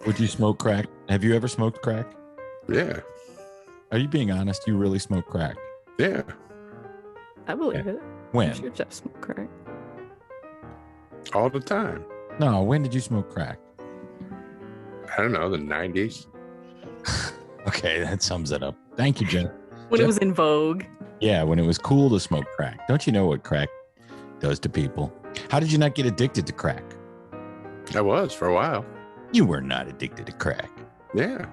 Would you smoke crack? Have you ever smoked crack? Yeah. Are you being honest? You really smoke crack? Yeah. I believe it. When? I'm sure Jeff smoked crack. All the time. No, when did you smoke crack? I don't know, the 90s. Okay, that sums it up. Thank you, Jeff. When it was in vogue. Yeah, when it was cool to smoke crack. Don't you know what crack does to people? How did you not get addicted to crack? I was for a while. You were not addicted to crack. Yeah.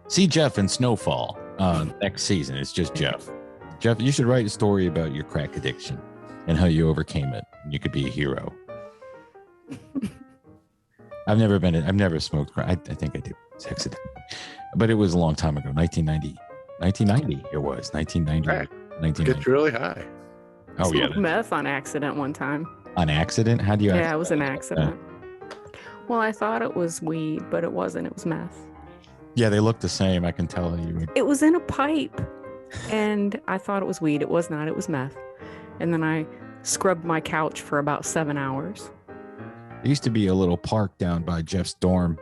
See Jeff in Snowfall next season. It's just Jeff. Jeff, you should write a story about your crack addiction and how you overcame it. You could be a hero. I've never smoked crack. I think I did sex addict, but it was a long time ago. 1990 it was 1990. Crack 1990. gets really high. Oh yeah. Smoked meth on accident one time. On accident? How do you? Yeah, it was an accident. Well, I thought it was weed, but it wasn't. It was meth. Yeah, they look the same. I can tell you. It was in a pipe, and I thought it was weed. It was not. It was meth. And then I scrubbed my couch for about 7 hours. There used to be a little park down by Jeff's dorm.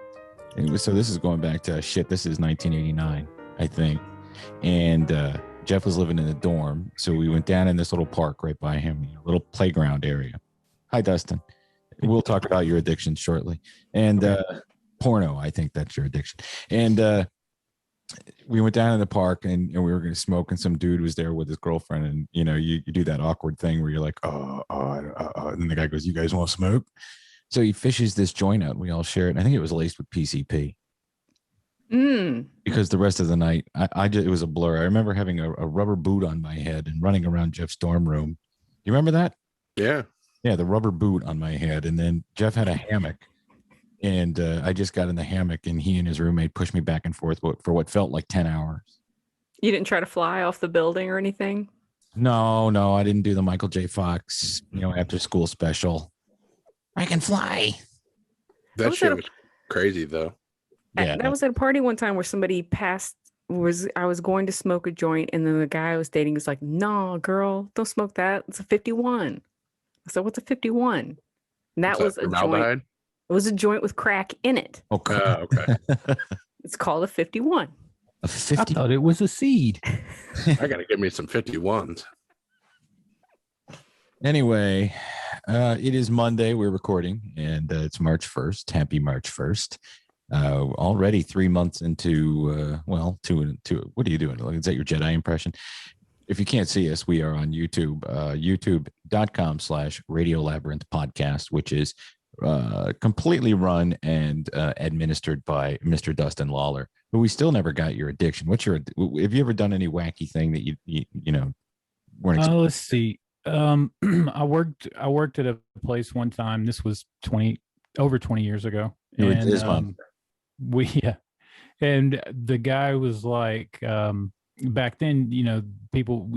So this is going back to this is 1989, I think. And Jeff was living in the dorm. So we went down in this little park right by him, a little playground area. Hi, Dustin. We'll talk about your addiction shortly. And porno, I think that's your addiction. And we went down in the park and we were going to smoke, and some dude was there with his girlfriend. And, you do that awkward thing where you're like, and then the guy goes, "You guys want to smoke?" So he fishes this joint out. We all share it. And I think it was laced with PCP. Because the rest of the night, it was a blur. I remember having a rubber boot on my head and running around Jeff's dorm room. You remember that? Yeah. Yeah, the rubber boot on my head. And then Jeff had a hammock. And I just got in the hammock, and he and his roommate pushed me back and forth for what felt like 10 hours. You didn't try to fly off the building or anything? No, I didn't do the Michael J. Fox, after school special. I can fly. That shit was crazy, though. Yeah, that was at a party one time where somebody I was going to smoke a joint, and then the guy I was dating was like, "No, girl, don't smoke that. It's a 51. I said, "What's a 51? And that was a joint. It was a joint with crack in it. Okay. Okay. It's called a 51. A 50? I thought it was a seed. I got to get me some 51s. Anyway, it is Monday. We're recording, and it's March 1st. Happy March 1st. Already 3 months into, two. What are you doing? Is that your Jedi impression? If you can't see us, we are on YouTube, youtube.com/Radio Labyrinth podcast, which is completely run and administered by Mr. Dustin Lollar, but we still never got your addiction. Have you ever done any wacky thing that you weren't expecting? Let's see. I worked at a place one time. This was over 20 years ago. And and the guy was like, back then, people,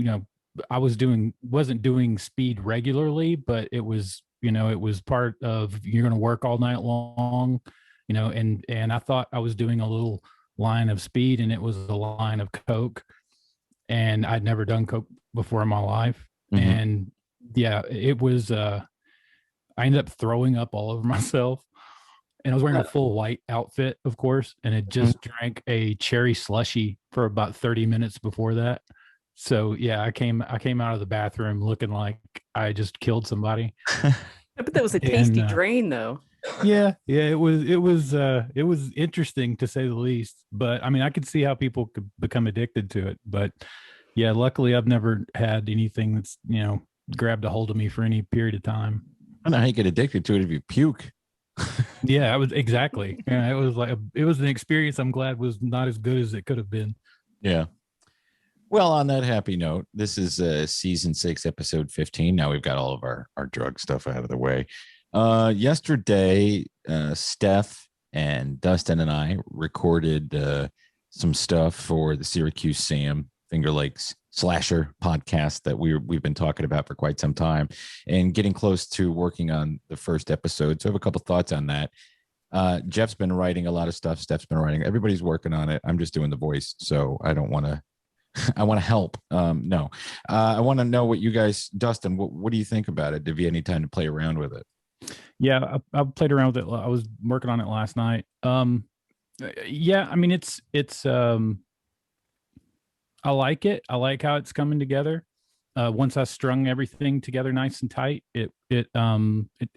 I wasn't doing speed regularly, but it was, it was part of, you're going to work all night long, and I thought I was doing a little line of speed, and it was a line of Coke, and I'd never done Coke before in my life. Mm-hmm. And yeah, it was, I ended up throwing up all over myself, and I was wearing a full white outfit, of course, and it just drank a cherry slushy for about 30 minutes before that. So yeah, I came out of the bathroom looking like I just killed somebody. But that was a tasty drain, though. Yeah, it was interesting to say the least. But I mean, I could see how people could become addicted to it. But yeah, luckily I've never had anything that's grabbed a hold of me for any period of time. I don't know how you get addicted to it if you puke. Yeah, I was exactly. Yeah, it was an experience I'm glad was not as good as it could have been. Yeah. Well, on that happy note, this is season 6, episode 15. Now we've got all of our drug stuff out of the way. Yesterday, Steph and Dustin and I recorded some stuff for the Syracuse Sam Finger Lakes Slasher podcast that we've been talking about for quite some time, and getting close to working on the first episode. So I have a couple thoughts on that. Jeff's been writing a lot of stuff. Steph's been writing. Everybody's working on it. I'm just doing the voice, so I don't want to. I want to help. No, I want to know what you guys, Dustin, what do you think about it? Have you any time to play around with it? Yeah, I played around with it. I was working on it last night. Yeah, I mean, it's I like it. I like how it's coming together. Once I strung everything together nice and tight, it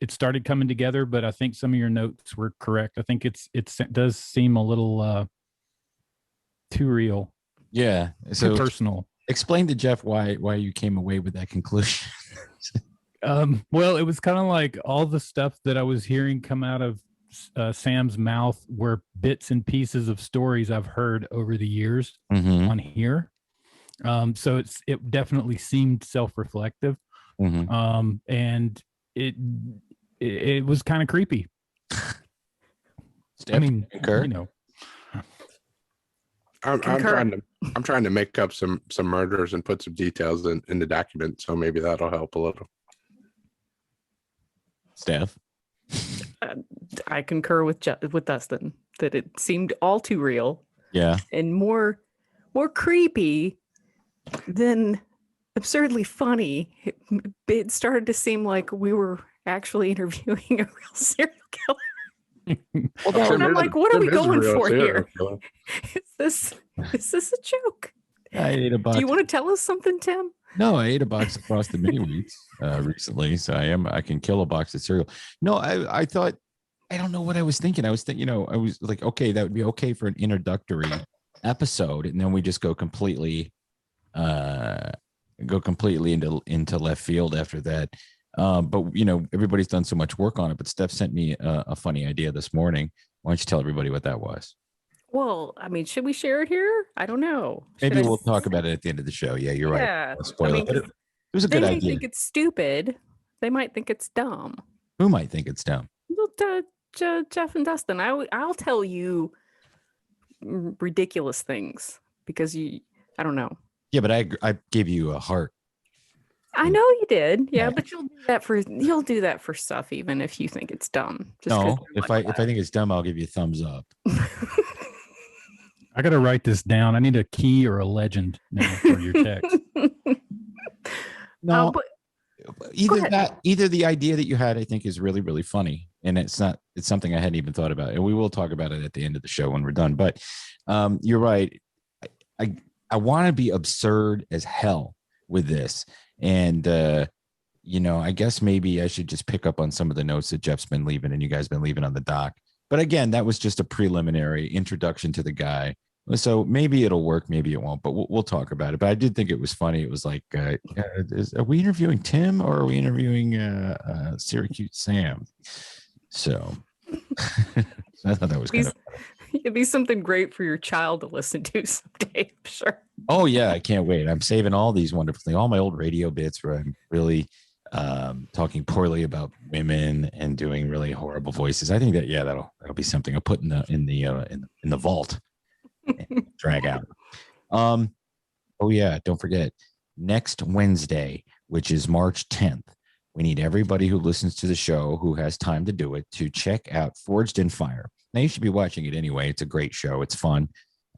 started coming together. But I think some of your notes were correct. I think it does seem a little too real. Yeah, so personal. Explain to Jeff why you came away with that conclusion. Well, it was kind of like all the stuff that I was hearing come out of Sam's mouth were bits and pieces of stories I've heard over the years on here. So it definitely seemed self-reflective, and it was kind of creepy. Steph, I mean, concur? You know. I'm trying to make up some murders and put some details in the document, so maybe that'll help a little. Steph, I concur with Dustin that it seemed all too real. Yeah, and more creepy than absurdly funny. It started to seem like we were actually interviewing a real serial killer. Well, and I'm like, what are we going for here? Is this a joke? I ate a box. Do you want to tell us something, Tim? No, I ate a box of Frosted Mini Wheats recently, so I can kill a box of cereal. No, I thought, I don't know what I was thinking. I was thinking, I was like, okay, that would be okay for an introductory episode, and then we just go completely into left field after that. But everybody's done so much work on it. But Steph sent me a funny idea this morning. Why don't you tell everybody what that was? Well, I mean, should we share it here? I don't know. Maybe we'll talk about it at the end of the show. Yeah, you're right. Spoil it. It was a good idea. They might think it's stupid. They might think it's dumb. Who might think it's dumb? Well, Jeff and Dustin. I'll tell you ridiculous things because I don't know. Yeah, but I gave you a heart. I know you did. Yeah, but you'll do that for stuff even if you think it's dumb. No, if I think it's dumb, I'll give you a thumbs up. I got to write this down. I need a key or a legend now for your text. No, either the idea that you had, I think, is really, really funny, and it's something I hadn't even thought about, and we will talk about it at the end of the show when we're done. But you're right. I want to be absurd as hell with this, and I guess maybe I should just pick up on some of the notes that Jeff's been leaving and you guys been leaving on the doc. But again, that was just a preliminary introduction to the guy. So maybe it'll work, maybe it won't, but we'll talk about it. But I did think it was funny. It was like, are we interviewing Tim or are we interviewing Syracuse Sam? So I thought that was kind of it'd be something great for your child to listen to someday, I'm sure. Oh, yeah, I can't wait. I'm saving all these wonderfully, all my old radio bits where I'm really talking poorly about women and doing really horrible voices. I think that that'll be something I'll put in the vault and drag out. Oh yeah, don't forget, next Wednesday, which is March 10th, we need everybody who listens to the show who has time to do it to check out Forged in Fire. Now you should be watching it anyway. It's a great show. It's fun.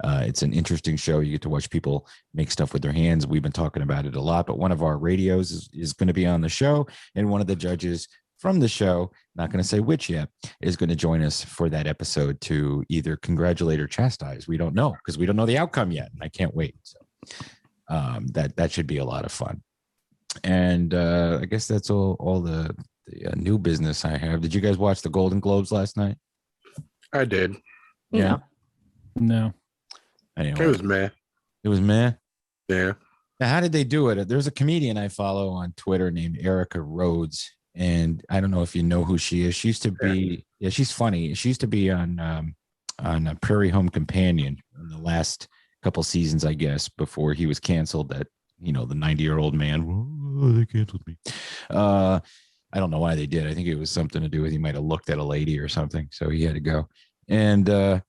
It's an interesting show. You get to watch people make stuff with their hands. We've been talking about it a lot, but one of our radios is going to be on the show, and one of the judges from the show, not going to say which yet, is going to join us for that episode to either congratulate or chastise. We don't know because we don't know the outcome yet, and I can't wait. So that should be a lot of fun. And I guess that's all the new business I have. Did you guys watch the Golden Globes last night? I did. Yeah. No. Anyway, it was meh. It was meh. Yeah. Now, how did they do it? There's a comedian I follow on Twitter named Erica Rhodes, and I don't know if you know who she is. She used to be, she's funny. She used to be on a Prairie Home Companion in the last couple seasons, I guess, before he was canceled. That the 90-year-old man, oh, they canceled me. I don't know why they did. I think it was something to do with he might have looked at a lady or something, so he had to go. And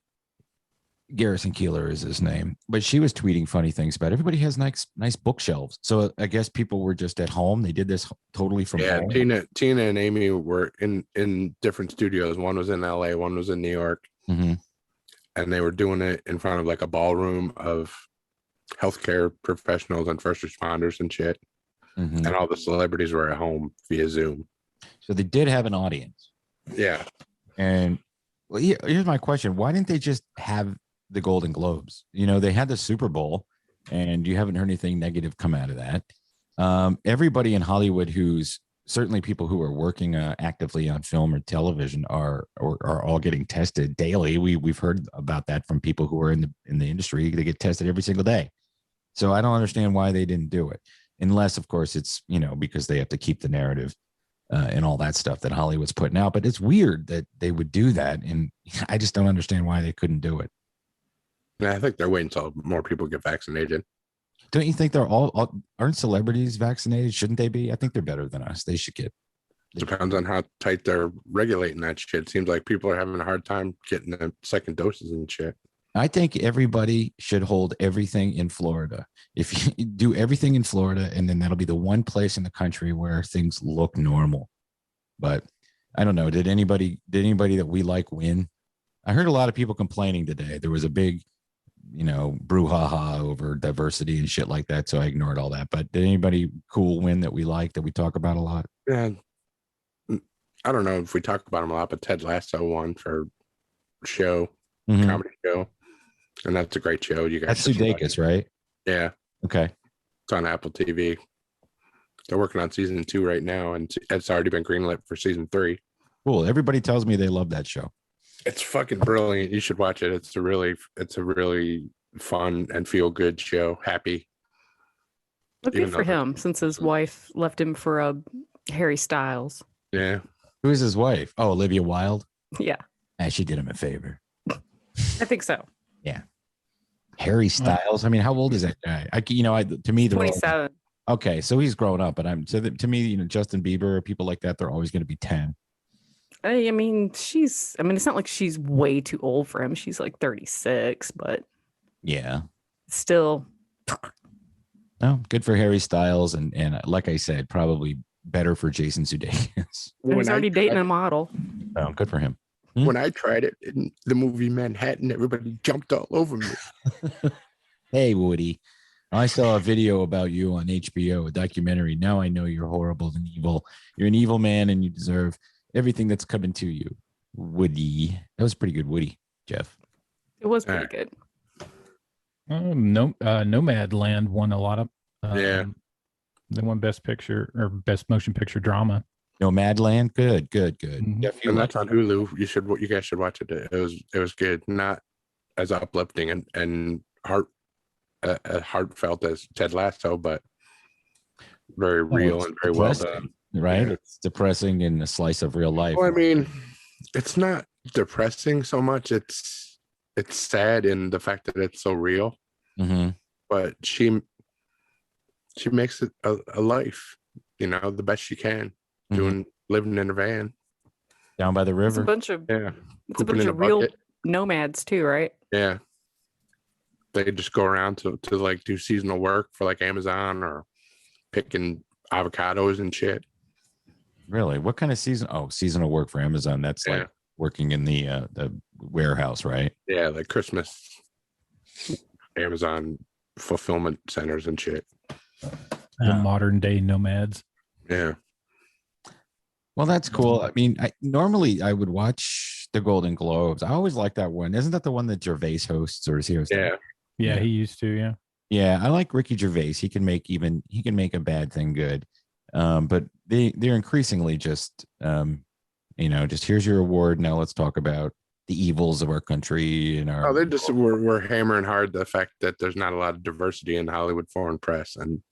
Garrison Keillor is his name, but she was tweeting funny things about everybody has nice bookshelves. So I guess people were just at home. They did this totally from home. Tina and Amy were in different studios. One was in LA, one was in New York, and they were doing it in front of like a ballroom of healthcare professionals and first responders and shit. And all the celebrities were at home via Zoom. So they did have an audience. Yeah. And well, here's my question: why didn't they just have the Golden Globes? They had the Super Bowl, and you haven't heard anything negative come out of that. Everybody in Hollywood, who's certainly people who are working actively on film or television, are all getting tested daily. We've heard about that from people who are in the industry. They get tested every single day. So I don't understand why they didn't do it, unless, of course, it's because they have to keep the narrative and all that stuff that Hollywood's putting out. But it's weird that they would do that, and I just don't understand why they couldn't do it. Yeah, I think they're waiting until more people get vaccinated. Don't you think they're aren't celebrities vaccinated? Shouldn't they be? I think they're better than us. They should get. Depends on how tight they're regulating that shit. It seems like people are having a hard time getting the second doses and shit. I think everybody should hold everything in Florida. If you do everything in Florida, and then that'll be the one place in the country where things look normal. But I don't know. Did anybody that we like win? I heard a lot of people complaining today. There was a big brouhaha over diversity and shit like that. So I ignored all that. But did anybody cool win that we like, that we talk about a lot? Yeah. I don't know if we talk about him a lot, but Ted Lasso won for comedy show. And that's a great show. You guys. That's Sudeikis, right? Yeah. Okay. It's on Apple TV. They're working on season 2 right now, and it's already been greenlit for season 3. Cool. Everybody tells me they love that show. It's fucking brilliant. You should watch it. It's a really fun and feel good show. Happy. Look good for him, since his wife left him for Harry Styles. Yeah. Who is his wife? Oh, Olivia Wilde. Yeah. And she did him a favor. I think so. Yeah. Harry Styles. I mean, how old is that guy? To me, 27. Okay, so he's grown up, but to me, Justin Bieber, people like that, they're always going to be 10. I mean, it's not like she's way too old for him. She's like 36, but yeah, still. No, good for Harry Styles, and like I said, probably better for Jason Sudeikis. He's already dating a model. Oh, good for him. When I tried it in the movie Manhattan, everybody jumped all over me. Hey, Woody, I saw a video about you on HBO, a documentary. Now I know you're horrible and evil. You're an evil man, and you deserve everything that's coming to you. Woody. That was pretty good, Woody, Jeff. It was pretty good. Nomadland won a lot of. Yeah. They won Best Picture or Best Motion Picture Drama. Nomadland, good. Mm-hmm. And that's on Hulu. You guys should watch it. It was good. Not as uplifting and heartfelt as Ted Lasso, but very real and very well done. Right? Yeah. It's depressing in a slice of real life. Well, I mean, it's not depressing so much. It's sad in the fact that it's so real. Mm-hmm. But she makes it a life, the best she can, living in a van down by the river. It's a bunch of real nomads too, right? Yeah. They just go around to like do seasonal work for like Amazon or picking avocados and shit. Really? What kind of seasonal work for Amazon? That's like working in the warehouse, right? Yeah, like Christmas Amazon fulfillment centers and shit. Modern day nomads. Yeah. Well, that's cool. I mean, normally I would watch the Golden Globes. I always like that one. Isn't that the one that Gervais hosts, or is he hosting? Yeah, he used to. Yeah. Yeah, I like Ricky Gervais. He can make a bad thing good. But they're increasingly just just here's your award. Now let's talk about the evils of our country and our. Oh, we're hammering hard the fact that there's not a lot of diversity in the Hollywood foreign press, and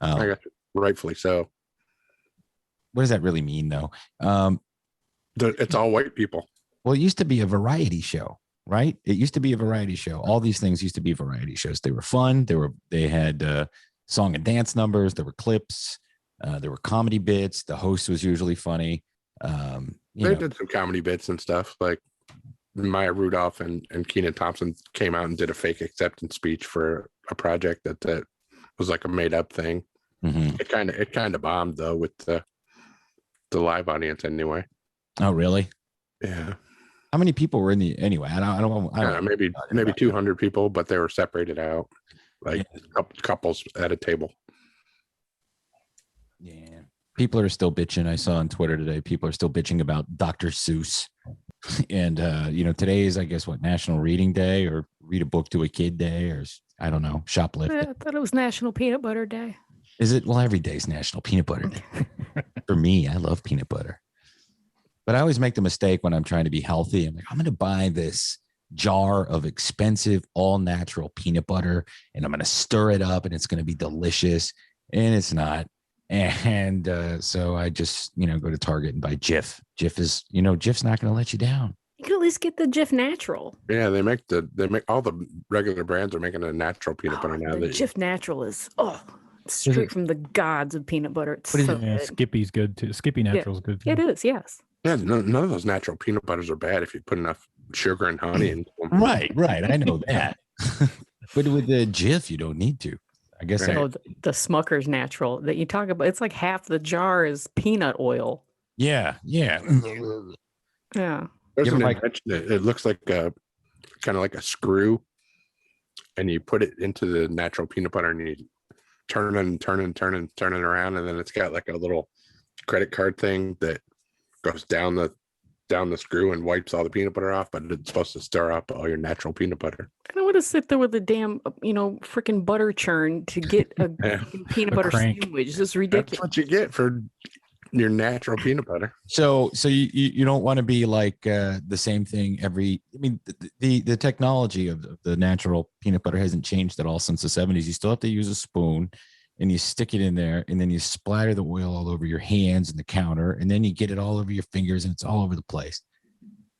I guess rightfully so. What does that really mean, though? It's all white people. Well, it used to be a variety show, right? It used to be a variety show. All these things used to be variety shows. They were fun. They had song and dance numbers. There were clips. There were comedy bits. The host was usually funny. They did some comedy bits and stuff. Like Maya Rudolph and Kenan Thompson came out and did a fake acceptance speech for a project that was like a made up thing. Mm-hmm. It kind of bombed though with the live audience anyway. Oh, really? Yeah. How many people were in the anyway? I don't know. Maybe 200 people, but they were separated out like couples at a table. Yeah. People are still bitching. I saw on Twitter today, people are still bitching about Dr. Seuss. And today is, I guess, National Reading Day, or Read a Book to a Kid Day, or I don't know, shoplift. I thought it was National Peanut Butter Day. Is it? Well, every day is National Peanut Butter Day. For me, I love peanut butter. But I always make the mistake when I'm trying to be healthy. I'm like, I'm going to buy this jar of expensive, all natural peanut butter, and I'm going to stir it up, and it's going to be delicious. And it's not. And so I just, go to Target and buy Jif. Jif's not going to let you down. You can at least get the Jif Natural. Yeah, they make all the regular brands are making a natural peanut butter now. The Jif Natural is straight from the gods of peanut butter. It's so good. Skippy's good too. Skippy Natural's good too. It is, yes. Yeah, none of those natural peanut butters are bad if you put enough sugar and honey in them. Right. I know that. But with the Jif, you don't need to. I guess the Smucker's Natural that you talk about, it's like half the jar is peanut oil. Yeah. Yeah. There's an invention that it looks like kind of like a screw, and you put it into the natural peanut butter and you turn it around, and then it's got like a little credit card thing that goes down the screw and wipes all the peanut butter off, but it's supposed to stir up all your natural peanut butter. I don't want to sit there with a damn, freaking butter churn to get a peanut butter sandwich. This is ridiculous. That's what you get for your natural peanut butter. So you don't want to be like the same thing the technology of the natural peanut butter hasn't changed at all since the 70s. You still have to use a spoon, and you stick it in there, and then you splatter the oil all over your hands and the counter, and then you get it all over your fingers, and it's all over the place.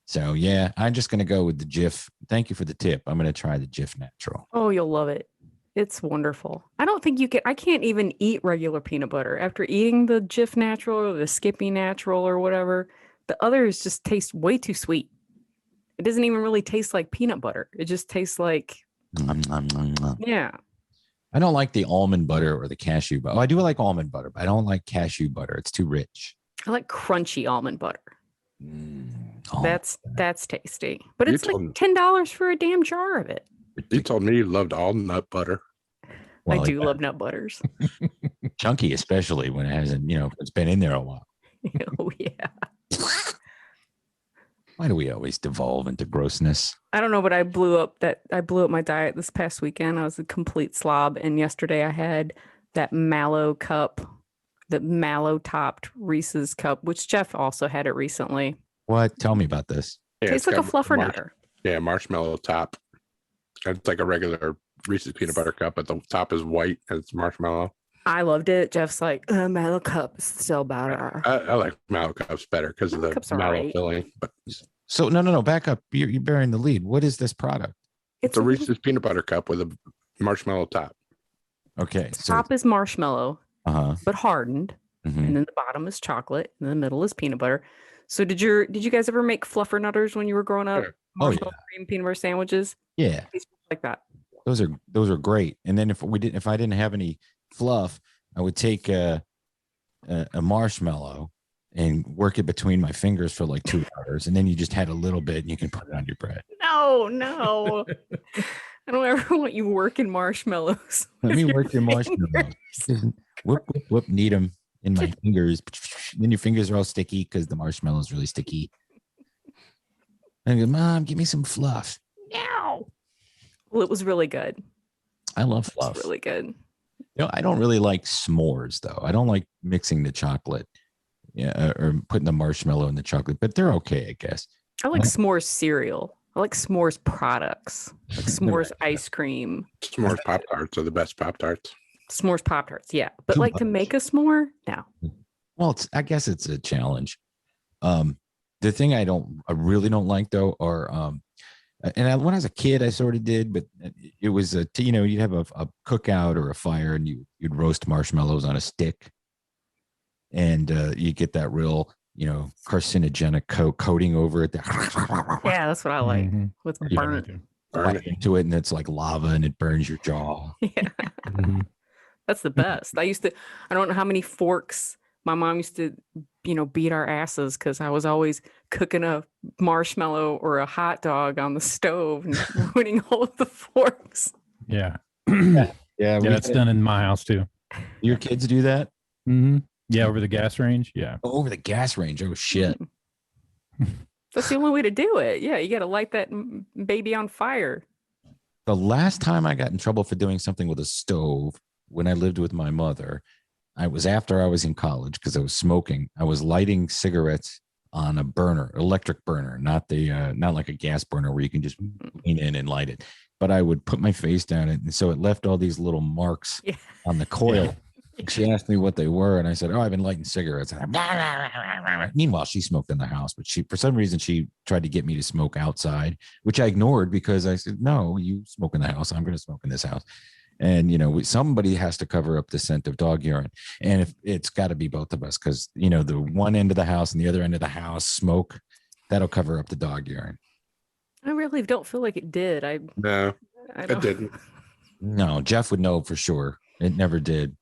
So yeah, I'm just going to go with the Jif. Thank you for the tip. I'm going to try the Jif Natural. Oh, you'll love it. It's wonderful. I don't think I can't even eat regular peanut butter after eating the Jif Natural or the Skippy Natural or whatever. The others just taste way too sweet. It doesn't even really taste like peanut butter. It just tastes like, yeah. I don't like the almond butter or the cashew butter. Oh, I do like almond butter, but I don't like cashew butter. It's too rich. I like crunchy almond butter. That's tasty. But it's like $10 for a damn jar of it. You told me you loved all nut butter. Well, I do love nut butters. Chunky, especially when it hasn't, it's been in there a while. Oh, yeah. Why do we always devolve into grossness? I don't know, but I blew up my diet this past weekend. I was a complete slob. And yesterday I had that mallow cup, the mallow topped Reese's cup, which Jeff also had it recently. What? Tell me about this. Yeah, tastes like a fluffernutter. Yeah, marshmallow top. It's like a regular Reese's peanut butter cup, but the top is white and it's marshmallow. I loved it. Jeff's like, mallow cup is still better. I like mallow cups better because of the mallow filling. But so no, back up. You're bearing the lead. What is this product? It's a Reese's peanut butter cup with a marshmallow top. Okay, so top is marshmallow, but hardened, mm-hmm. and then the bottom is chocolate, and the middle is peanut butter. So did you guys ever make fluffernutters when you were growing up? Sure. Marshmallow cream peanut butter sandwiches? Yeah, like that. Those are great. And then if I didn't have any fluff, I would take a marshmallow and work it between my fingers for like 2 hours, and then you just had a little bit, and you can put it on your bread. No. I don't ever want you working marshmallows. Let me work your marshmallows. Whoop, knead them in my fingers. Then your fingers are all sticky because the marshmallow is really sticky. And I go, Mom, give me some fluff. No. Well, it was really good. I love fluff. It's really good. I don't really like s'mores though. I don't like mixing the chocolate, or putting the marshmallow in the chocolate, but they're okay, I guess. I like s'mores cereal. I like s'mores products, like s'mores ice cream. S'mores Pop-Tarts are the best Pop-Tarts. S'mores Pop-Tarts, yeah. But like to make a s'more, no. Well, I guess it's a challenge. The thing I really don't like though are when I was a kid, I sort of did, but it was you'd have a cookout or a fire, and you'd roast marshmallows on a stick, and you get that real, carcinogenic coating over it. Yeah, that's what I like. With burnt. Bite into it, and it's like lava, and it burns your jaw. Yeah. That's the best. I don't know how many forks my mom used to, beat our asses because I was always cooking a marshmallow or a hot dog on the stove and ruining all of the forks. Yeah. Yeah, that's done in my house too. Your kids do that? Mm-hmm. Yeah, over the gas range. Yeah. Oh, over the gas range. Oh, shit. That's the only way to do it. Yeah, you got to light that baby on fire. The last time I got in trouble for doing something with a stove, when I lived with my mother, I was after I was in college because I was smoking. I was lighting cigarettes on a burner, electric burner, not like a gas burner where you can just lean in and light it. But I would put my face down it, and so it left all these little marks on the coil. Yeah. She asked me what they were, and I said, "Oh, I've been lighting cigarettes." Meanwhile, she smoked in the house, but for some reason, she tried to get me to smoke outside, which I ignored because I said, "No, you smoke in the house. I'm going to smoke in this house." And, somebody has to cover up the scent of dog urine. And if it's got to be both of us, because, the one end of the house and the other end of the house smoke, that'll cover up the dog urine. I really don't feel like it did. No, it didn't. No, Jeff would know for sure. It never did.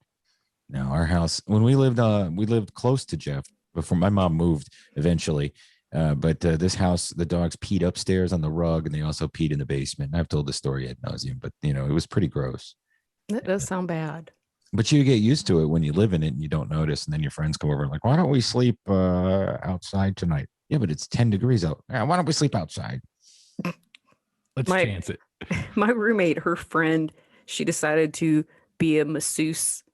No, our house, when we lived close to Jeff before my mom moved eventually. But this house, the dogs peed upstairs on the rug, and they also peed in the basement. I've told the story ad nauseum, but it was pretty gross. That does sound bad. But you get used to it when you live in it and you don't notice. And then your friends come over and like, why don't we sleep outside tonight? Yeah, but it's 10 degrees out. Yeah, why don't we sleep outside? Let's chance it. My roommate, her friend, she decided to be a masseuse,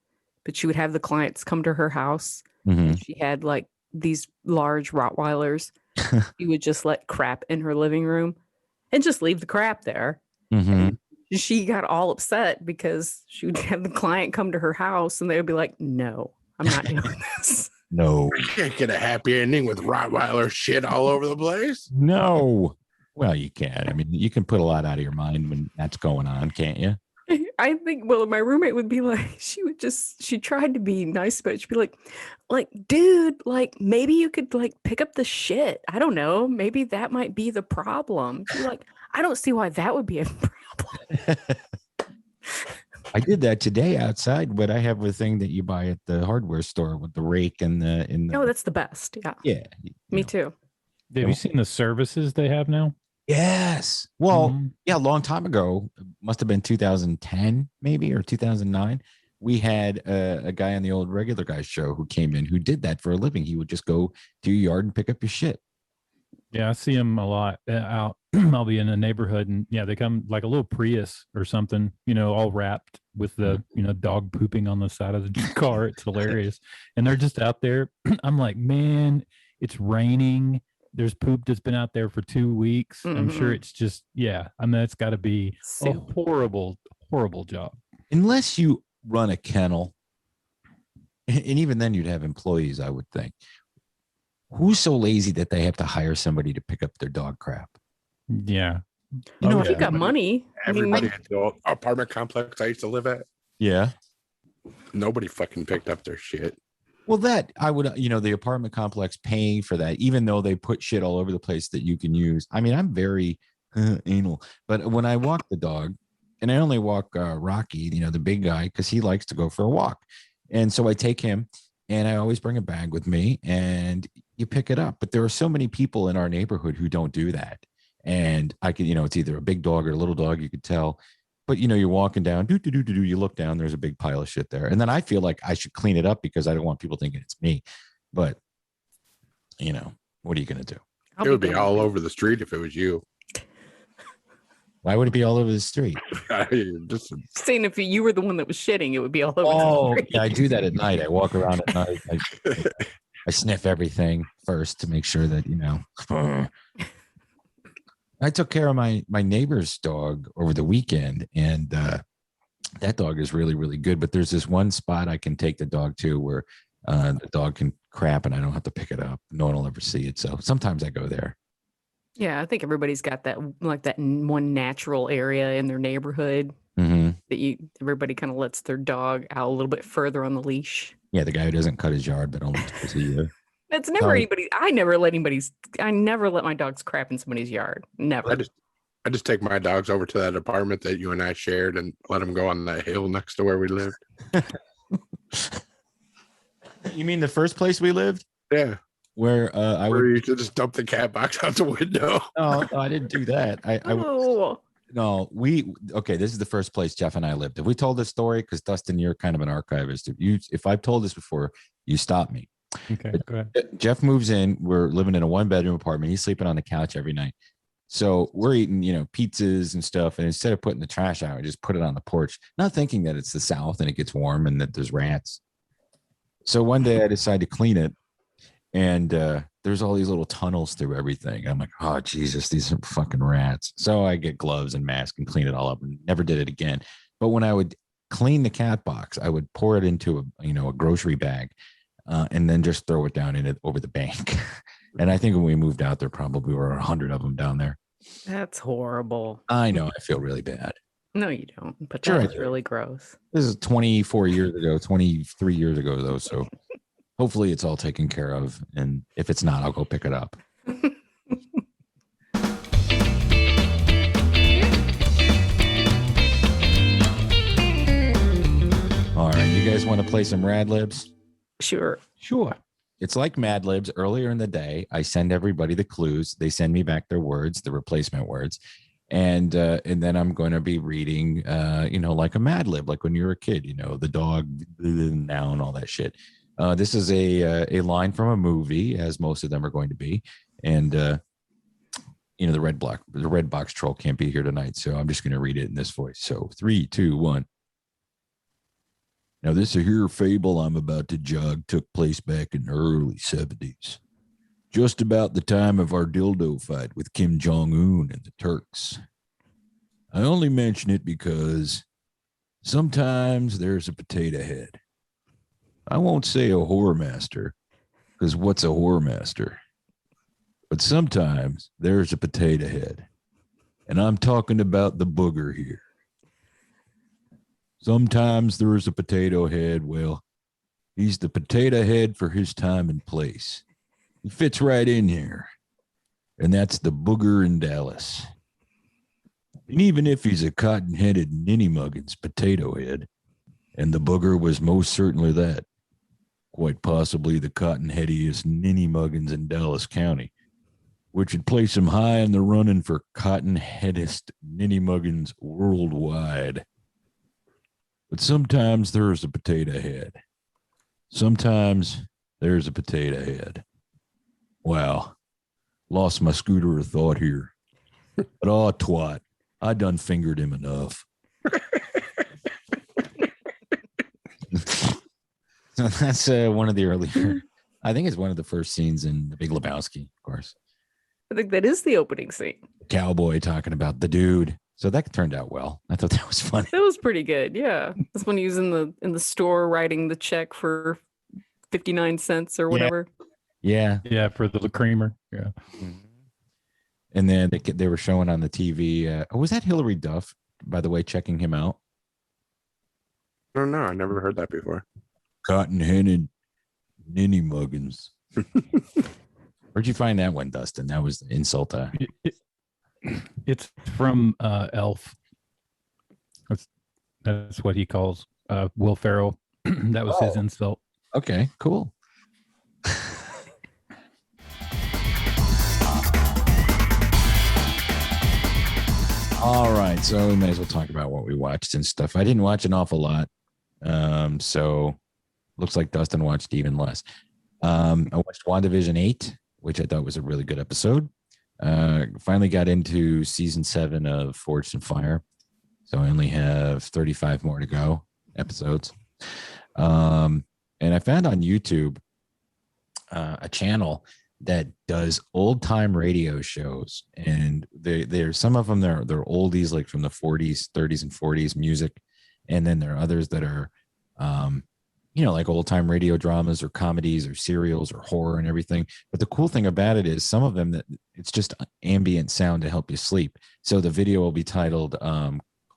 but she would have the clients come to her house. And she had like these large Rottweilers. She would just let crap in her living room and just leave the crap there. She got all upset because she would have the client come to her house and they would be like, "No, I'm not doing this." No. You can't get a happy ending with Rottweiler shit all over the place. No. Well, you can. I mean, you can put a lot out of your mind when that's going on, can't you? I think, my roommate would be like, she tried to be nice, but she'd be like, dude, like, maybe you could like pick up the shit. I don't know. Maybe that might be the problem. She's like, I don't see why that would be a problem. I did that today outside, but I have a thing that you buy at the hardware store with the rake and the. Oh, that's the best. Yeah. Yeah. Me too. Have you seen the services they have now? Yes. Well, yeah, a long time ago, must have been 2010 maybe or 2009. We had a guy on the old Regular Guys show who came in who did that for a living. He would just go to your yard and pick up your shit. Yeah, I see him a lot out. I'll be in a neighborhood and they come like a little Prius or something, all wrapped with the, dog pooping on the side of the car. It's hilarious. And they're just out there. I'm like, man, it's raining. There's poop that's been out there for 2 weeks. I'm sure it's just, it's got to be a horrible, horrible job. Unless you run a kennel, and even then you'd have employees, I would think. Who's so lazy that they have to hire somebody to pick up their dog crap? Yeah. If you got money. Everybody at the old apartment complex I used to live at. Yeah. Nobody fucking picked up their shit. Well, that I would, the apartment complex paying for that, even though they put shit all over the place that you can use. I mean, I'm very anal, but when I walk the dog, and I only walk Rocky, the big guy, because he likes to go for a walk. And so I take him and I always bring a bag with me and you pick it up. But there are so many people in our neighborhood who don't do that. And I could, it's either a big dog or a little dog, you could tell. But, you're walking down, you look down, there's a big pile of shit there. And then I feel like I should clean it up because I don't want people thinking it's me. But, what are you going to do? It would be all over the street if it was you. Why would it be all over the street? Just saying if you were the one that was shitting, it would be all over the street. Yeah, I do that at night. I walk around at night. I sniff everything first to make sure that, I took care of my neighbor's dog over the weekend, and that dog is really, really good. But there's this one spot I can take the dog to where the dog can crap and I don't have to pick it up. No one will ever see it. So sometimes I go there. Yeah, I think everybody's got that one natural area in their neighborhood that everybody kind of lets their dog out a little bit further on the leash. Yeah, the guy who doesn't cut his yard, but only twice a year. That's never anybody. I never let my dogs crap in somebody's yard. Never. I just take my dogs over to that apartment that you and I shared and let them go on that hill next to where we lived. You mean the first place we lived? Yeah. Where where you could just dump the cat box out the window. No, I didn't do that. This is the first place Jeff and I lived. Have we told this story? Because Dustin, you're kind of an archivist. If I've told this before, you stop me. Okay, go ahead. Jeff moves in. We're living in a 1-bedroom apartment. He's sleeping on the couch every night. So we're eating, pizzas and stuff. And instead of putting the trash out, we just put it on the porch, not thinking that it's the South and it gets warm and that there's rats. So one day I decided to clean it. And there's all these little tunnels through everything. I'm like, oh, Jesus, these are fucking rats. So I get gloves and mask and clean it all up and never did it again. But when I would clean the cat box, I would pour it into a grocery bag and then just throw it down in it over the bank. And I think when we moved out, there probably were 100 of them down there. That's horrible. I know. I feel really bad. No, you don't. But that's really gross. This is 23 years ago, though. So hopefully it's all taken care of. And if it's not, I'll go pick it up. All right. You guys want to play some Rad Libs? Sure. It's like Mad Libs. Earlier in the day, I send everybody the clues. They send me back their words, the replacement words. And then I'm going to be reading, like a Mad Lib, like when you were a kid, the dog, noun, all that shit. This is a line from a movie, as most of them are going to be. And, the red box troll can't be here tonight. So I'm just going to read it in this voice. So 3, 2, 1. Now, this here fable I'm about to jog took place back in the early 70s. Just about the time of our dildo fight with Kim Jong-un and the Turks. I only mention it because sometimes there's a potato head. I won't say a whore master, because what's a whore master? But sometimes there's a potato head. And I'm talking about the booger here. Sometimes there's a potato head. Well, he's the potato head for his time and place. He fits right in here. And that's the booger in Dallas. And even if he's a cotton-headed ninny-muggins potato head, and the booger was most certainly that, quite possibly the cotton-headiest ninny-muggins in Dallas County, which would place him high in the running for cotton-headest ninny-muggins worldwide. But sometimes there's a potato head. Sometimes there's a potato head. Wow. Lost my scooter of thought here. But twat. I done fingered him enough. So that's one of the earlier, I think it's one of the first scenes in The Big Lebowski, of course. I think that is the opening scene. Cowboy talking about the dude. So that turned out well. I thought that was funny. That was pretty good. Yeah. That's when he was in the store writing the check for 59 cents or whatever. Yeah. Yeah. For the creamer. Yeah. And then they were showing on the TV. Was that Hillary Duff, by the way, checking him out? I don't know. I never heard that before. Cotton-headed ninny muggins. Where'd you find that one, Dustin? That was the insult. It's from Elf. That's what he calls Will Ferrell. That was his insult. Okay, cool. All right, so we may as well talk about what we watched and stuff. I didn't watch an awful lot, so looks like Dustin watched even less. I watched Wandavision 8, which I thought was a really good episode. Finally got into season 7 of Forged in Fire, so I only have 35 more to go episodes. And I found on YouTube a channel that does old time radio shows, and they're some of them they're oldies, like from the 40s, 30s, and 40s music, and then there are others that are like old time radio dramas or comedies or serials or horror and everything. But the cool thing about it is some of them that it's just ambient sound to help you sleep. So the video will be titled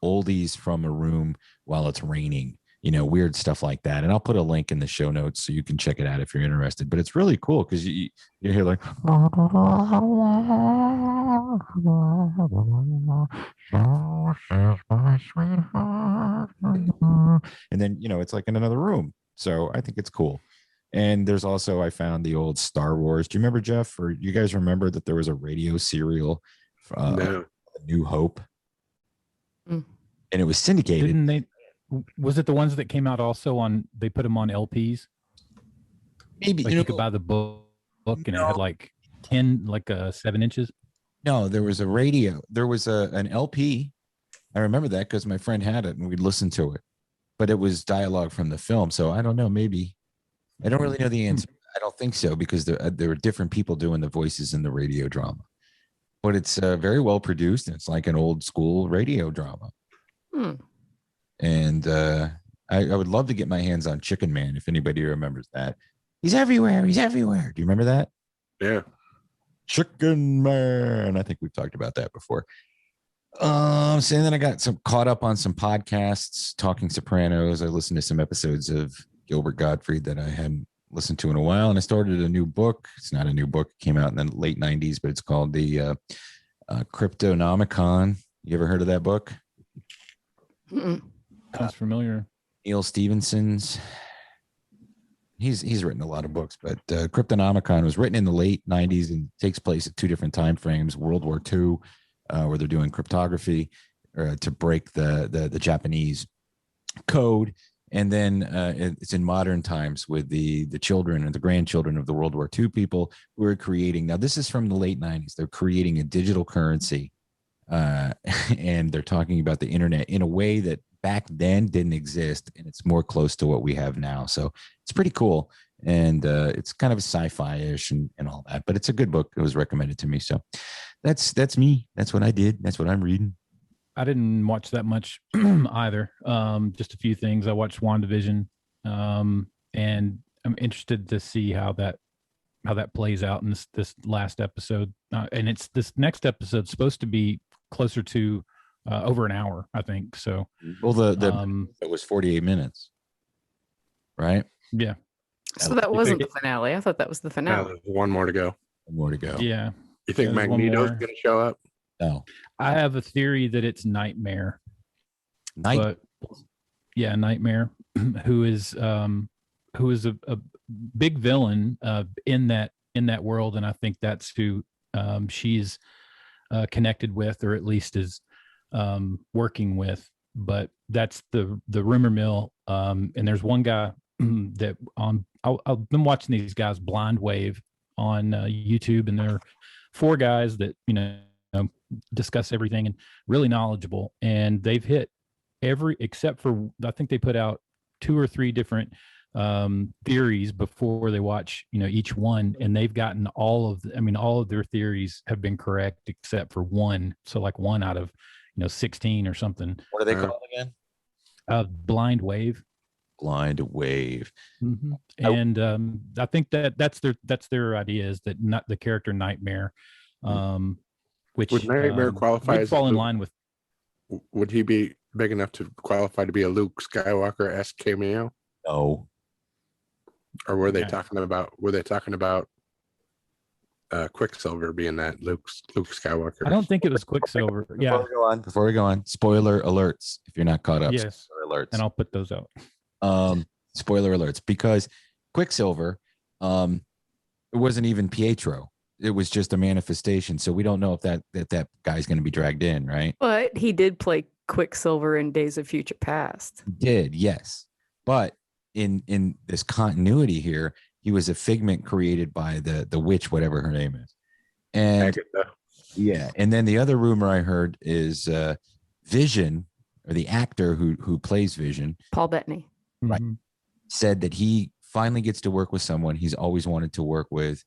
Oldies from a Room While It's Raining, weird stuff like that. And I'll put a link in the show notes so you can check it out if you're interested. But it's really cool because you hear like, and then, it's like in another room. So I think it's cool. And there's also, I found the old Star Wars. Do you remember, Jeff, or you guys remember that there was a radio serial, No. New Hope? And it was syndicated. Didn't they? Was it the ones that came out also on? They put them on LPs. Maybe like you could buy the book and it had like 10, 7 inches. No, there was a radio. There was an LP. I remember that because my friend had it and we'd listen to it. But it was dialogue from the film, so I don't know. Maybe I don't really know the answer. I don't think so because there were different people doing the voices in the radio drama. But it's very well produced and it's like an old school radio drama. And I would love to get my hands on Chicken Man if anybody remembers that. He's everywhere. He's everywhere. Do you remember that? Yeah. Chicken Man. I think we've talked about that before. So then I got caught up on some podcasts, Talking Sopranos. I listened to some episodes of Gilbert Gottfried that I hadn't listened to in a while. And I started a new book. It's not a new book. It came out in the late 90s, but it's called the Cryptonomicon. You ever heard of that book? Sounds familiar. Neil Stephenson's. He's written a lot of books, but Cryptonomicon was written in the late 90s and takes place at two different time frames, World War II, where they're doing cryptography to break the Japanese code. And then it's in modern times with the children and the grandchildren of the World War II people who are creating. Now, this is from the late 90s. They're creating a digital currency. And they're talking about the internet in a way that back then didn't exist. And it's more close to what we have now. So it's pretty cool. And it's kind of sci-fi-ish and all that. But it's a good book. It was recommended to me. So that's me. That's what I did. That's what I'm reading. I didn't watch that much either. Just a few things. I watched WandaVision, and I'm interested to see how that plays out in this last episode. And it's this next episode supposed to be closer to over an hour, I think. So, well, it was 48 minutes, right? Yeah. So that wasn't the finale. I thought that was the finale. No, one more to go. One more to go. Yeah. You think Magneto's going to show up? No. I have a theory that it's Nightmare. Nightmare, who is a big villain in that world, and I think that's who she's connected with, or at least is working with. But that's the rumor mill. And there's one guy that I've been watching these guys Blind Wave on YouTube, and there are 4 guys that discuss everything and really knowledgeable, and they've hit except for I think they put out 2 or 3 different theories before they watch each one, and they've gotten all of their theories have been correct except for one. So like 1 out of 16 or something. What are they called again? Blind Wave. Blind Wave. Mm-hmm. And I think that's their idea, is that not the character Nightmare, which would Nightmare qualify as fall in line with. Would he be big enough to qualify to be a Luke Skywalker-esque cameo? No. Or were they talking about Quicksilver being that Luke Skywalker? I don't think it was Quicksilver. Before we go on, spoiler alerts if you're not caught up. Yes. Spoiler alerts. And I'll put those out. Spoiler alerts, because Quicksilver, it wasn't even Pietro. It was just a manifestation. So we don't know if that guy's going to be dragged in, right? But he did play Quicksilver in Days of Future Past. He did, yes. But in this continuity here, he was a figment created by the witch, whatever her name is. And yeah, and then the other rumor I heard is Vision, or the actor who plays Vision, Paul Bettany, right, said that he finally gets to work with someone he's always wanted to work with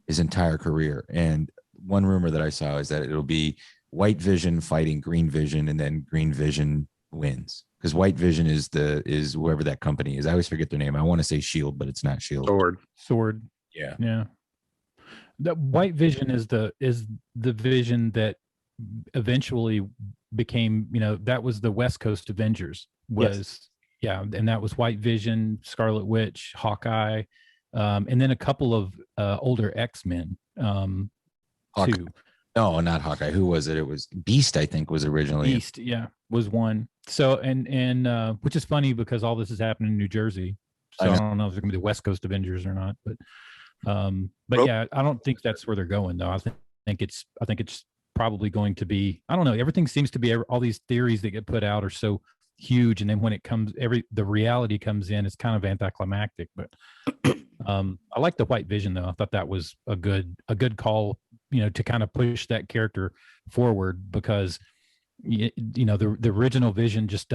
his entire career. And one rumor that I saw is that it'll be White Vision fighting Green Vision, and then Green Vision wins, because White Vision is whoever that company is. I always forget their name. I want to say Shield, but it's not Shield. Sword. Yeah. Yeah. The White Vision is the vision that eventually became, that was the West Coast Avengers and that was White Vision, Scarlet Witch, Hawkeye, and then a couple of older X-Men too. No, not Hawkeye. Who was it? It was Beast, I think, was originally. Beast, was one. So and which is funny because all this is happening in New Jersey. So I don't know if they're gonna be the West Coast Avengers or not, but yeah, I don't think that's where they're going though. I think it's probably going to be, I don't know. Everything seems to be, all these theories that get put out are so huge, and then when it comes, the reality comes in, it's kind of anticlimactic. But I like the White Vision though. I thought that was a good call, to kind of push that character forward, because the original Vision just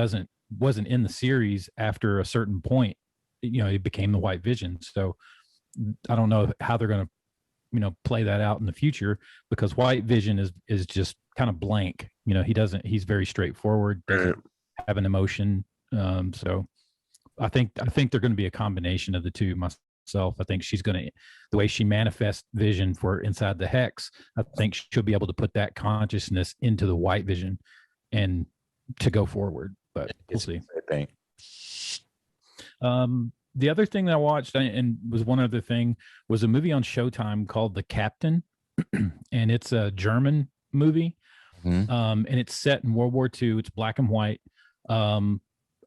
wasn't in the series. After a certain point, it became the White Vision. So I don't know how they're going to play that out in the future, because White Vision is just kind of blank. He's very straightforward, doesn't have an emotion. So I think they're going to be a combination of the two. Myself, I think she's going to, the way she manifests Vision for inside the Hex, I think she'll be able to put that consciousness into the White Vision and to go forward. But we'll see. The other thing that I watched, and was one other thing, was a movie on Showtime called The Captain, and it's a German movie, and it's set in World War II. It's black and white,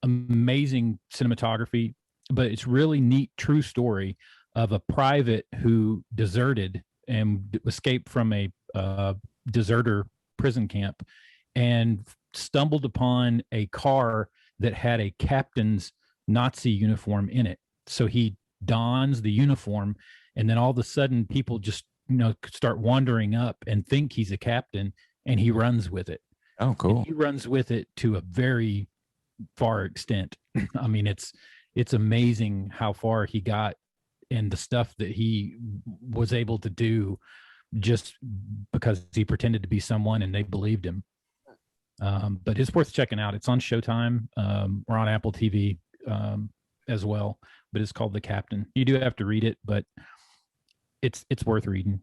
amazing cinematography, but it's really neat, true story of a private who deserted and escaped from a deserter prison camp, and stumbled upon a car that had a captain's Nazi uniform in it. So he dons the uniform, and then all of a sudden people just start wandering up and think he's a captain, and he runs with it. Oh, cool. And he runs with it to a very far extent. I mean, it's amazing how far he got, and the stuff that he was able to do just because he pretended to be someone and they believed him. But it's worth checking out. It's on Showtime, or on Apple TV as well, but it's called The Captain. You do have to read it, but it's worth reading.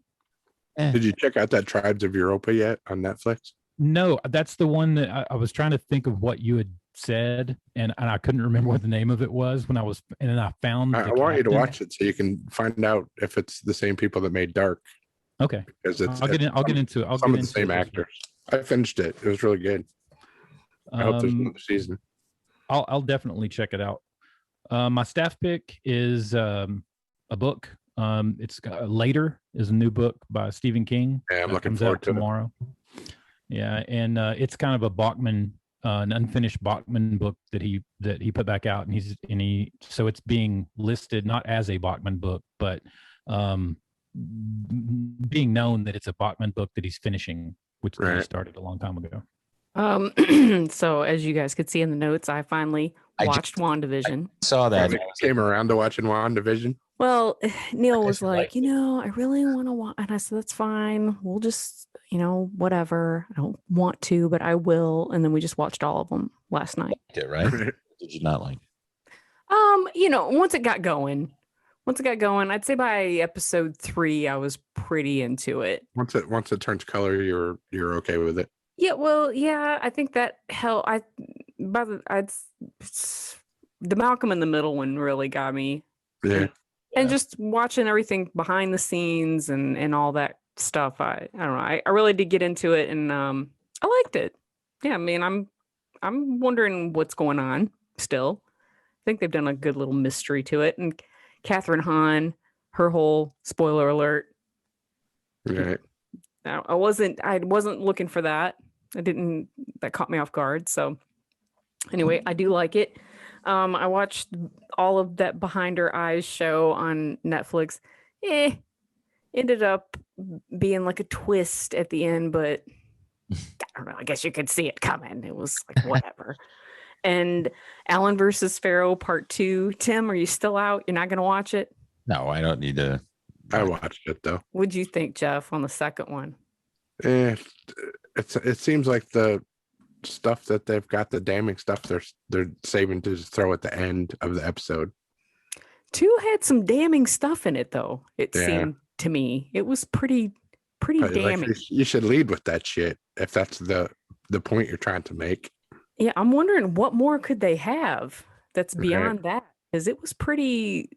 Did you check out that Tribes of Europa yet on Netflix? No, that's the one that I was trying to think of what you had said, and I couldn't remember what the name of it was when I was, and then I found. I want you to watch it so you can find out if it's the same people that made Dark. Okay, because I'll get into it. Some of the same actors. I finished it. It was really good. I hope there's another season. I'll definitely check it out. My staff pick is a book. It's Later is a new book by Stephen King. Yeah, I'm looking forward to tomorrow. Yeah, and it's kind of a Bachman, an unfinished Bachman book that he put back out, and so it's being listed not as a Bachman book, but being known that it's a Bachman book that he's finishing, which he started a long time ago. So as you guys could see in the notes, I finally watched WandaVision. I saw that. Came around to watching WandaVision. Well, Neil was like, I really want to watch, and I said, that's fine. We'll just, whatever. I don't want to, but I will. And then we just watched all of them last night. Right? Did you not like it? Once it got going, I'd say by episode 3, I was pretty into it. Once it turns color, you're okay with it. Yeah, well, yeah, I think that the Malcolm in the Middle one really got me. Yeah. And just watching everything behind the scenes and all that stuff, I don't know. I really did get into it, and I liked it. Yeah, I mean, I'm wondering what's going on still. I think they've done a good little mystery to it. And Catherine Hahn, her whole spoiler alert. Right. I wasn't looking for that. That caught me off guard. So anyway, I do like it. I watched all of that Behind Her Eyes show on Netflix. Ended up being like a twist at the end, but I don't know. I guess you could see it coming. It was like, whatever. And Allen versus Pharaoh Part 2. Tim, are you still out? You're not going to watch it? No, I don't need to. I watched it though. What'd you think, Jeff, on the second one? It seems like the stuff that they've got, the damning stuff they're saving to just throw at the end of the episode. 2 had some damning stuff in it though. It seemed to me. It was pretty damning. Like, you should lead with that shit if that's the point you're trying to make. Yeah, I'm wondering what more could they have that's beyond that, because it was pretty.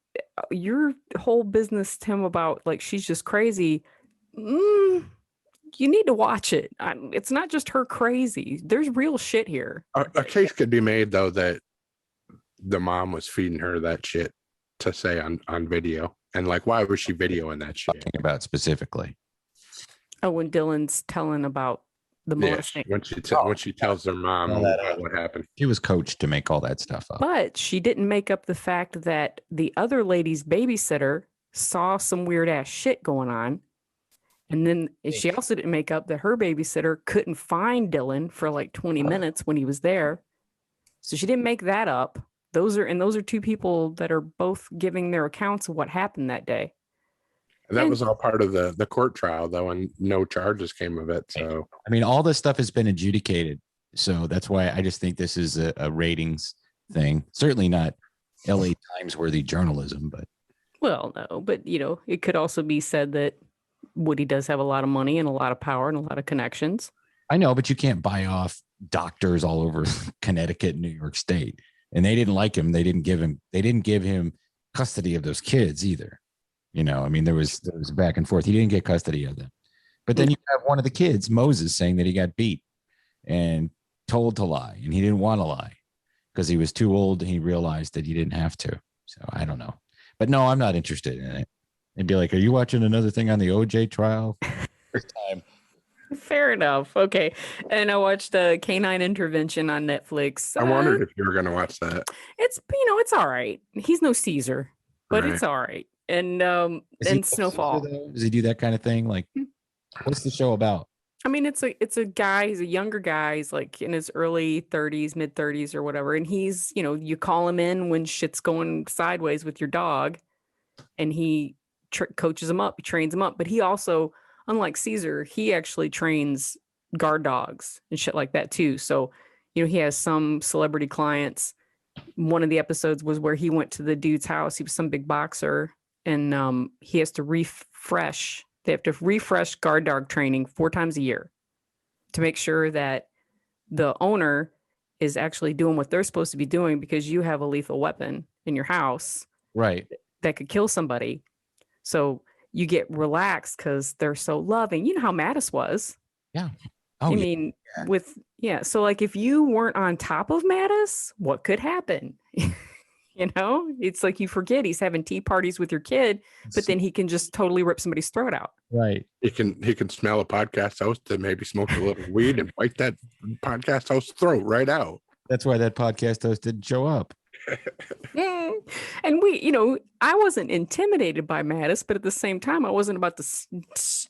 Your whole business, Tim, about like she's just crazy. You need to watch it. It's not just her crazy. There's real shit here. A case could be made though that the mom was feeding her that shit to say on video, and like, why was she videoing that shit? Talking about specifically. Oh, when Dylan's telling about the molesting. When she tells her mom what happened. She was coached to make all that stuff up. But she didn't make up the fact that the other lady's babysitter saw some weird ass shit going on. And then she also didn't make up that her babysitter couldn't find Dylan for like 20 minutes when he was there. So she didn't make that up. Those are two people that are both giving their accounts of what happened that day. That was all part of the court trial, though, and no charges came of it. So, I mean, all this stuff has been adjudicated. So that's why I just think this is a ratings thing. Certainly not LA Times worthy journalism, but. Well, no, but, it could also be said that Woody does have a lot of money and a lot of power and a lot of connections. I know, but you can't buy off doctors all over Connecticut and New York State. And they didn't like him. They didn't give him custody of those kids either. I mean, there was back and forth. He didn't get custody of them. But then you have one of the kids, Moses, saying that he got beat and told to lie. And he didn't want to lie because he was too old and he realized that he didn't have to. So I don't know. But no, I'm not interested in it. And be like, are you watching another thing on the OJ trial? First time. Fair enough. Okay. And I watched Canine Intervention on Netflix. I wondered if you were going to watch that. It's, it's all right. He's no Caesar, but it's all right. And Snowfall. Does he do that kind of thing? Like, what's the show about? I mean, it's a guy. He's a younger guy. He's like in his early 30s, mid 30s, or whatever. And he's, you call him in when shit's going sideways with your dog, and he coaches him up. He trains him up. But he also, unlike Caesar, he actually trains guard dogs and shit like that too. So, he has some celebrity clients. One of the episodes was where he went to the dude's house. He was some big boxer. And he has to refresh. They have to refresh guard dog training 4 times a year to make sure that the owner is actually doing what they're supposed to be doing, because you have a lethal weapon in your house, right, that could kill somebody. So you get relaxed because they're so loving. You know how Mattis was. Yeah. I mean, so like if you weren't on top of Mattis, what could happen? It's like you forget he's having tea parties with your kid, but then he can just totally rip somebody's throat out. Right. He can smell a podcast host and maybe smoke a little weed and bite that podcast host's throat right out. That's why that podcast host didn't show up. And I wasn't intimidated by Mattis, but at the same time, I wasn't about to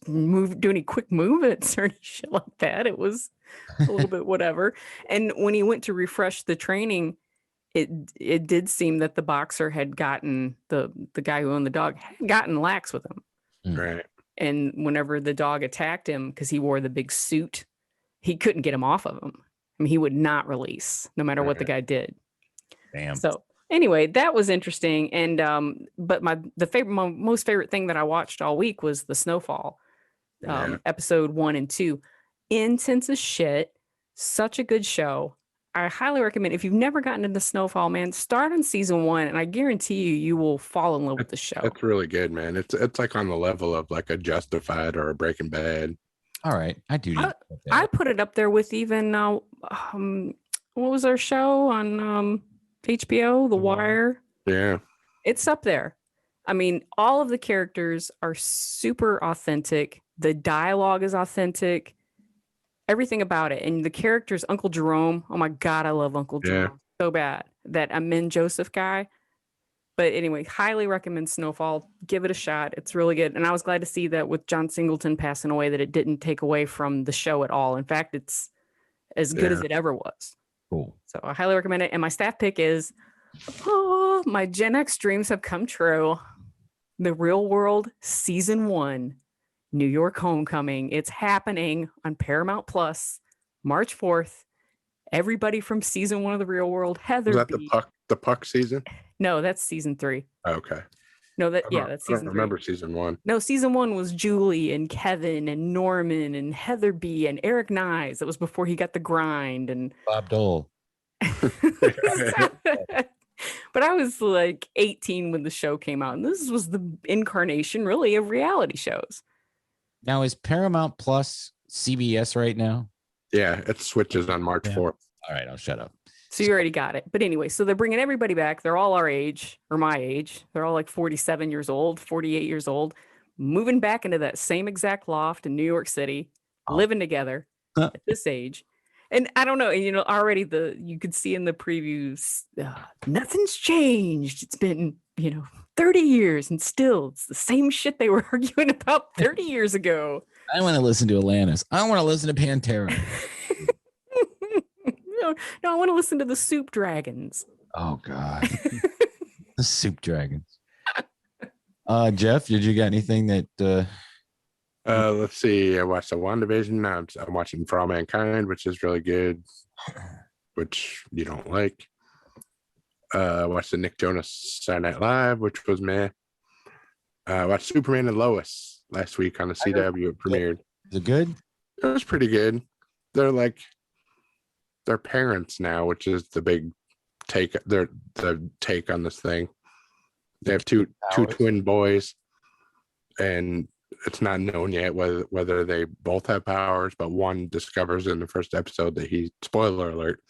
do any quick movements or any shit like that. It was a little bit whatever. And when he went to refresh the training, it did seem that the boxer had gotten the guy who owned the dog had gotten lax with him. Right. And whenever the dog attacked him, because he wore the big suit, he couldn't get him off of him. I mean, he would not release no matter what the guy did. Damn. So anyway, that was interesting. And but my most favorite thing that I watched all week was the Snowfall, episode 1 and 2. Intense as shit. Such a good show. I highly recommend, if you've never gotten into Snowfall, man, start on season 1, and I guarantee you will fall in love with the show. It's really good, man. It's like on the level of like a Justified or a Breaking Bad. All right, I put it up there with even what was our show on HBO, The Wire? Yeah, it's up there. I mean, all of the characters are super authentic. The dialogue is authentic. Everything about it. And the characters, Uncle Jerome. Oh my God, I love Uncle Jerome so bad. That Amin Joseph guy. But anyway, highly recommend Snowfall. Give it a shot. It's really good. And I was glad to see that with John Singleton passing away, that it didn't take away from the show at all. In fact, it's as good as it ever was. Cool. So I highly recommend it. And my staff pick is, my Gen X dreams have come true. The Real World Season 1. New York Homecoming. It's happening on Paramount Plus, March 4th. Everybody from season 1 of The Real World. Heather. Was that the Puck season? No, that's season 3. Okay. No, that's I season don't 3. remember season 1. No, season 1 was Julie and Kevin and Norman and Heather B and Eric Nyes. That was before he got the grind and Bob Dole. But I was like 18 when the show came out, and this was the incarnation, really, of reality shows. Now, is Paramount Plus CBS right now? Yeah, it switches on March 4th. All right, I'll shut up. So you already got it. But anyway, so they're bringing everybody back. They're all our age, or my age. They're all like 47 years old, 48 years old, moving back into that same exact loft in New York City, living together at this age. And I don't know, already you could see in the previews, nothing's changed. It's been, 30 years and still it's the same shit they were arguing about 30 years ago. I want to listen to Atlantis. I want to listen to Pantera. No, I want to listen to the Soup Dragons. Oh, God. The Soup Dragons. Jeff, did you got anything that... Let's see. I watched the Wandavision. I'm watching For All Mankind, which is really good, which you don't like. I watched the Nick Jonas Saturday Night Live, which was meh. I watched Superman and Lois last week on the CW. It premiered. Is it good? It was pretty good. They're parents now, which is the big take. The take on this thing. They have two twin boys, and it's not known yet whether they both have powers, but one discovers in the first episode that spoiler alert,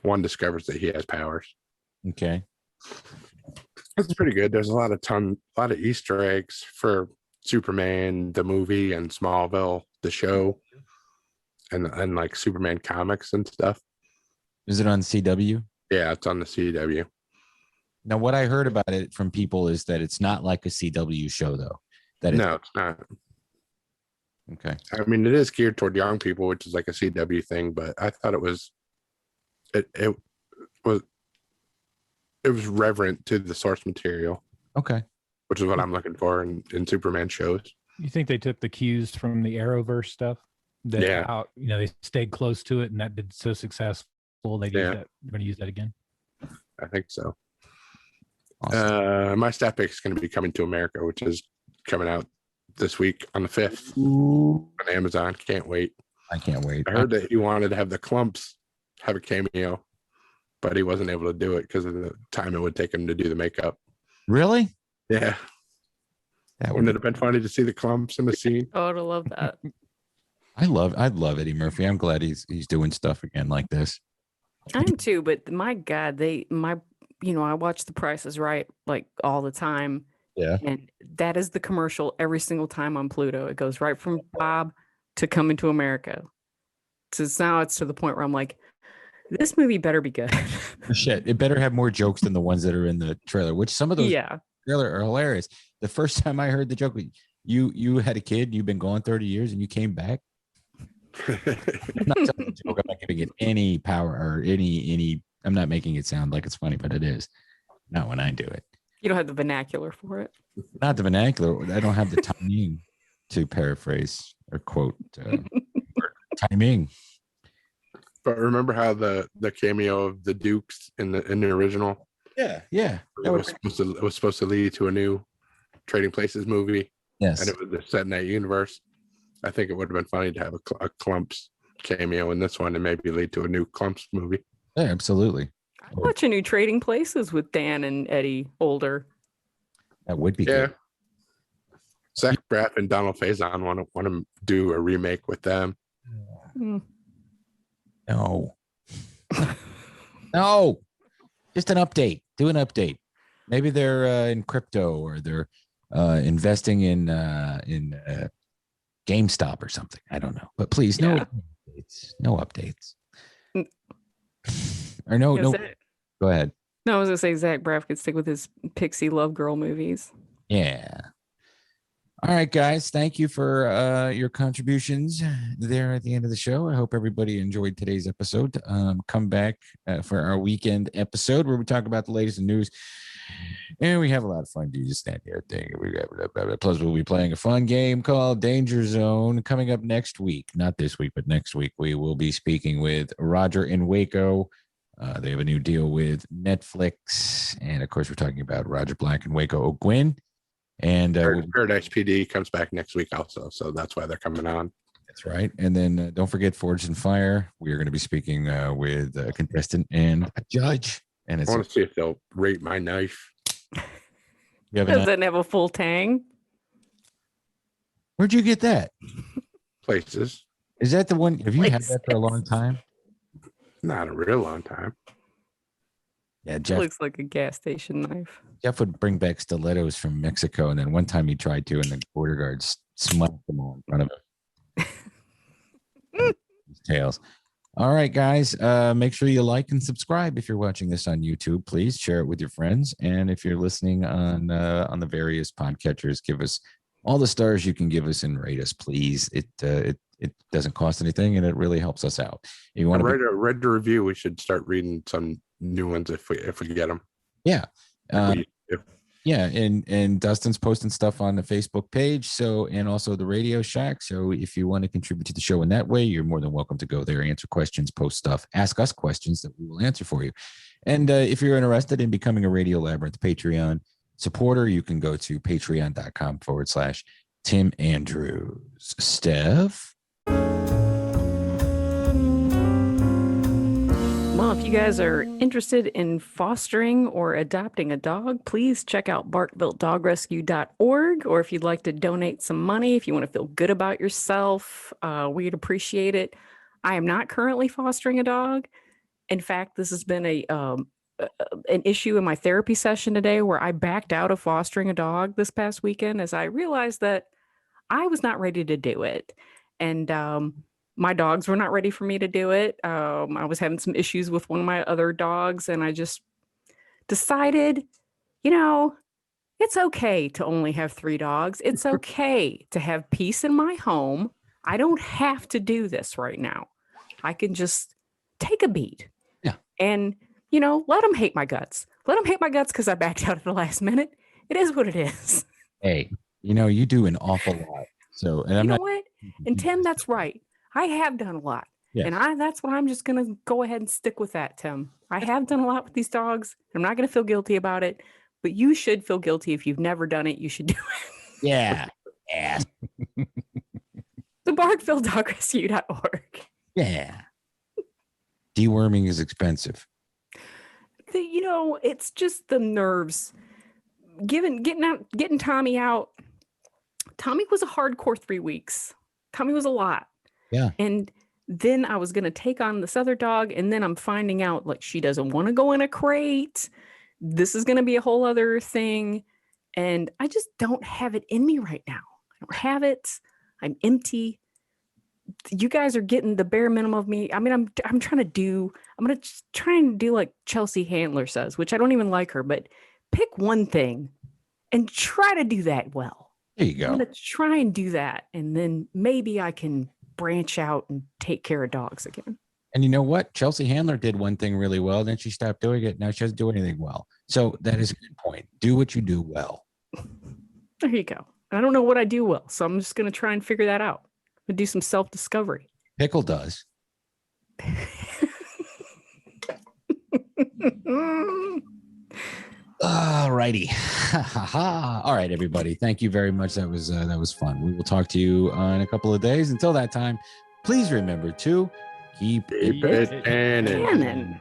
one discovers that he has powers. Okay. It's pretty good. There's a lot of Easter eggs for Superman, the movie, and Smallville, the show, and like Superman comics and stuff. Is it on CW? Yeah, it's on the CW. Now, what I heard about it from people is that it's not like a CW show, though. No, it's not. Okay. I mean, it is geared toward young people, which is like a CW thing, but I thought it was reverent to the source material. Okay. Which is what I'm looking for in Superman shows. You think they took the cues from the Arrowverse stuff? How, they stayed close to it and that did so successful. They're going to use that again. I think so. Awesome. My stat pick is going to be Coming to America, which is coming out this week on the 5th on Amazon. Can't wait. I can't wait. I heard that he wanted to have the Clumps have a cameo, but he wasn't able to do it because of the time it would take him to do the makeup. Really? Yeah. Wouldn't it have been funny to see the Clumps in the scene? Oh, I'd love that. I'd love Eddie Murphy. I'm glad he's doing stuff again like this. I am too, but my God, I watch The Price is Right like all the time. Yeah. And that is the commercial every single time on Pluto. It goes right from Bob to Coming to America. So now it's to the point where I'm like, this movie better be good. Shit, it better have more jokes than the ones that are in the trailer, which some of those trailer are hilarious. The first time I heard the joke, you had a kid, you've been gone 30 years and you came back. I'm not telling a joke. I'm not giving it any power or any. I'm not making it sound like it's funny, but it is. Not when I do it. You don't have the vernacular for it. Not the vernacular. I don't have the timing to paraphrase or quote timing. But remember how the cameo of the Dukes in the original? Yeah. It was supposed to lead to a new Trading Places movie. Yes. And it was set in that universe. I think it would have been funny to have a Clumps cameo in this one and maybe lead to a new Clumps movie. Yeah, absolutely. I'd watch a new Trading Places with Dan and Eddie older. That would be good. Zach Braff and Donald Faison want to do a remake with them. No. No. Just an update. Do an update. Maybe they're in crypto or they're investing in GameStop or something. I don't know. But please, no updates. No updates. Or no. Go ahead. No, I was gonna say Zach Braff could stick with his Pixie Love Girl movies. Yeah. All right, guys. Thank you for your contributions there at the end of the show. I hope everybody enjoyed today's episode. Come back for our weekend episode where we talk about the latest in news. And we have a lot of fun. You just stand here thing. Plus, we'll be playing a fun game called Danger Zone coming up next week. Not this week, but next week. We will be speaking with Roger in Waco. They have a new deal with Netflix. And of course, we're talking about Roger Black and Waco O'Gwen. And Heard SPD comes back next week also, so that's why they're coming on. That's right. And then don't forget Forged in Fire. We are going to be speaking with a contestant and a judge. And I want to see if they'll rate my knife. Doesn't have a full tang. Where'd you get that? Places. Is that the one? Have you had that for a long time? Not a real long time. Yeah, Jeff looks like a gas station knife. Jeff would bring back stilettos from Mexico, and then one time he tried to, and the border guards smacked them all in front of him. His tails. All right, guys. Make sure you like and subscribe if you're watching this on YouTube. Please share it with your friends, and if you're listening on the various podcatchers, give us all the stars you can give us and rate us, please. It doesn't cost anything, and it really helps us out. If you want to read the review, we should start reading some new ones if we get them. Yeah. Yeah, and Dustin's posting stuff on the Facebook page, and also the Radio Shack. So if you want to contribute to the show in that way, you're more than welcome to go there, answer questions, post stuff, ask us questions that we will answer for you. And if you're interested in becoming a Radio Labyrinth Patreon supporter, you can go to patreon.com/Tim Andrews. Steph? Well, if you guys are interested in fostering or adopting a dog, please check out barkbuiltdogrescue.org. Or if you'd like to donate some money, if you want to feel good about yourself, we'd appreciate it. I am not currently fostering a dog. In fact, this has been an issue in my therapy session today where I backed out of fostering a dog this past weekend as I realized that I was not ready to do it. And my dogs were not ready for me to do it. I was having some issues with one of my other dogs, and I just decided, it's okay to only have 3 dogs. It's okay to have peace in my home. I don't have to do this right now. I can just take a beat. Yeah. And, let them hate my guts. Let them hate my guts because I backed out at the last minute. It is what it is. Hey, you do an awful lot. So, and I'm you know what? And Tim, that's right. I have done a lot. Yes. And that's what I'm just going to go ahead and stick with that, Tim. I have done a lot with these dogs. I'm not going to feel guilty about it, but you should feel guilty. If you've never done it, you should do it. Yeah. Yeah. The barkbuiltdogrescue.org. Yeah. Deworming is expensive. It's just the nerves. Getting Tommy out. Tommy was a hardcore 3 weeks. Tommy was a lot. Yeah. And then I was going to take on this other dog. And then I'm finding out she doesn't want to go in a crate. This is going to be a whole other thing. And I just don't have it in me right now. I don't have it. I'm empty. You guys are getting the bare minimum of me. I mean, I'm going to try and do like Chelsea Handler says, which I don't even like her, but pick one thing and try to do that well. There you go. I'm going to try and do that. And then maybe I can branch out and take care of dogs again. And you know what? Chelsea Handler did one thing really well. Then she stopped doing it. Now she doesn't do anything well. So that is a good point. Do what you do well. There you go. I don't know what I do well. So I'm just going to try and figure that out. I'm going to do some self-discovery. Pickle does. All righty. All right, everybody. Thank you very much. That was fun. We will talk to you in a couple of days. Until that time, please remember to keep it canon.